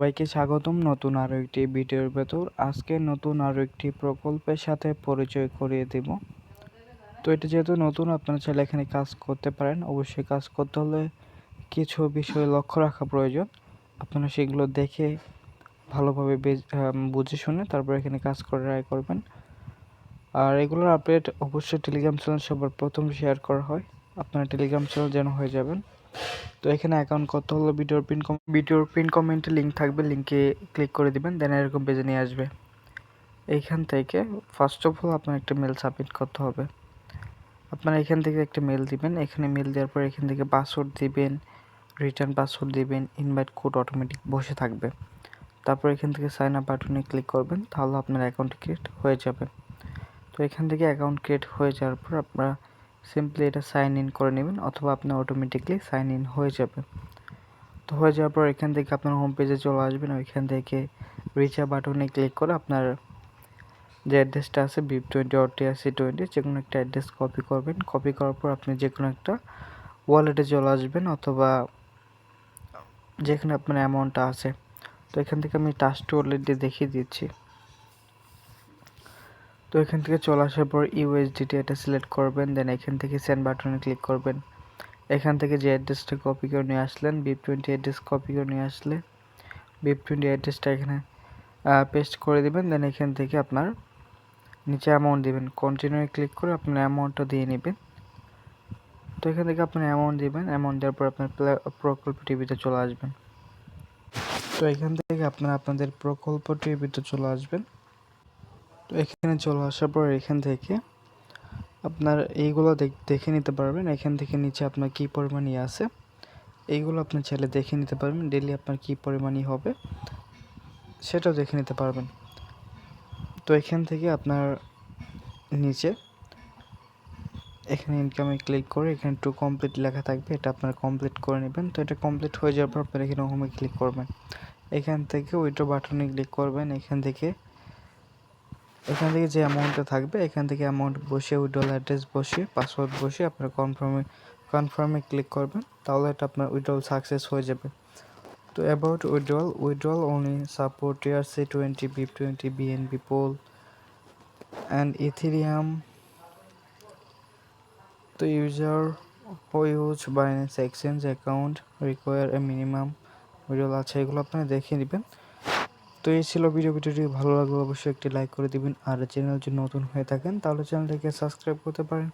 সবাইকে স্বাগতম নতুন আরো একটি ভিডিওর ভেতর। আজকে নতুন আরো একটি প্রকল্পের সাথে পরিচয় করিয়ে দেব। তো এটা যেহেতু নতুন, আপনারা চাইলে এখানে কাজ করতে পারেন। অবশ্যই কাজ করতে হলে কিছু বিষয় লক্ষ্য রাখা প্রয়োজন। আপনারা সেগুলো দেখে ভালোভাবে বুঝে শুনে তারপর এখানে কাজ করে ট্রাই করবেন। আর এগুলোর আপডেট অবশ্যই টেলিগ্রাম চ্যানেল সবার প্রথম শেয়ার করা হয়। আপনারা টেলিগ্রাম চ্যানেল যেন হয়ে যাবেন। তো এখানে অ্যাকাউন্ট করতে হলে ভিডিওর পিন কমেন্টে লিঙ্ক থাকবে, লিঙ্কে ক্লিক করে দিবেন, দেন এরকম পেজে নিয়ে আসবে। এইখান থেকে ফার্স্ট অফ অল আপনার একটা মেল সাবমিট করতে হবে। আপনারা এখান থেকে একটা মেল দিবেন। এখানে মেল দেওয়ার পর এখান থেকে পাসওয়ার্ড দিবেন, রিটার্ন পাসওয়ার্ড দিবেন, ইনভাইট কোড অটোমেটিক বসে থাকবে। তারপর এখান থেকে সাইন আপ বাটনে ক্লিক করবেন, তাহলে আপনার অ্যাকাউন্ট ক্রিয়েট হয়ে যাবে। তো এখান থেকে অ্যাকাউন্ট ক্রিয়েট হয়ে যাওয়ার পর আপনারা সিম্পলি এটা সাইন ইন করে নেবেন, অথবা আপনার অটোমেটিকলি সাইন ইন হয়ে যাবে। তো হয়ে যাওয়ার পর এখান থেকে আপনার হোম পেজে চলে আসবেন। ওইখান থেকে রিচার্জ বাটনে ক্লিক করে আপনার যে অ্যাড্রেসটা আছে VIP20 or TRC20 যে কোনো একটা অ্যাড্রেস কপি করবেন। কপি করার পর আপনি যে কোনো একটা ওয়ালেটে চলে আসবেন, অথবা যেখানে আপনার অ্যামাউন্টটা আছে। তো এখান থেকে আমি ট্রাস্ট ওয়ালেট দিয়ে দেখিয়ে দিচ্ছি। তো এখান থেকে চলে আসার পর USDT এটা সিলেক্ট করবেন, দেন এখান থেকে সেন্ড বাটনে ক্লিক করবেন। এখান থেকে যে অ্যাড্রেসটা কপি করে নিয়ে আসলেন, BIP20 অ্যাড্রেস কপি করে নিয়ে আসলে BIP20 অ্যাড্রেসটা এখানে পেস্ট করে দিবেন। দেন এখান থেকে আপনার নিচে অ্যামাউন্ট দিবেন, কন্টিনিউ ক্লিক করে আপনার অ্যামাউন্টটা দিয়ে নেবেন। তো এখান থেকে আপনার অ্যামাউন্ট দিবেন, অ্যামাউন্ট দেওয়ার পর আপনার প্রকল্প টিভিতে চলে আসবেন। তো এখান থেকে আপনারা আপনাদের প্রকল্প টিভিতে চলে আসবেন। তো এখানে চলে আসার পর এখান থেকে আপনার এইগুলো দেখে নিতে পারবেন। এখান থেকে নিচে আপনার কী পরিমাণই আছে এইগুলো আপনি চাইলে দেখে নিতে পারবেন। ডেইলি আপনার কী পরিমাণই হবে সেটাও দেখে নিতে পারবেন। তো এখান থেকে আপনার নিচে এখানে ইনকামে ক্লিক করে এখানে টু কমপ্লিট লেখা থাকবে, এটা আপনারা কমপ্লিট করে নেবেন। তো এটা কমপ্লিট হয়ে যাওয়ার পর আপনারা এখানে হোমে ক্লিক করবেন। এখান থেকে উইথড্র বাটনে ক্লিক করবেন। এখান থেকে যে অ্যামাউন্টটা থাকবে এখান থেকে অ্যামাউন্ট বসিয়ে উইথড্রল অ্যাড্রেস বসিয়ে পাসওয়ার্ড বসিয়ে আপনারা কনফার্মে ক্লিক করবেন, তাহলে এটা আপনার উইথড্রল সাকসেস হয়ে যাবে। তো about withdrawal only support TRC20, BIP20, BNB Pool and Ethereum. The user who use Binance Exchange account require a minimum withdrawal আছে, এগুলো আপনারা দেখে নেবেন। তো এই ছিল ভিডিওটি ভালো লাগলে অবশ্যই একটি লাইক করে দিবেন। আর চ্যানেল যদি নতুন হয়ে থাকেন তাহলে চ্যানেলটাকে সাবস্ক্রাইব করতে পারেন।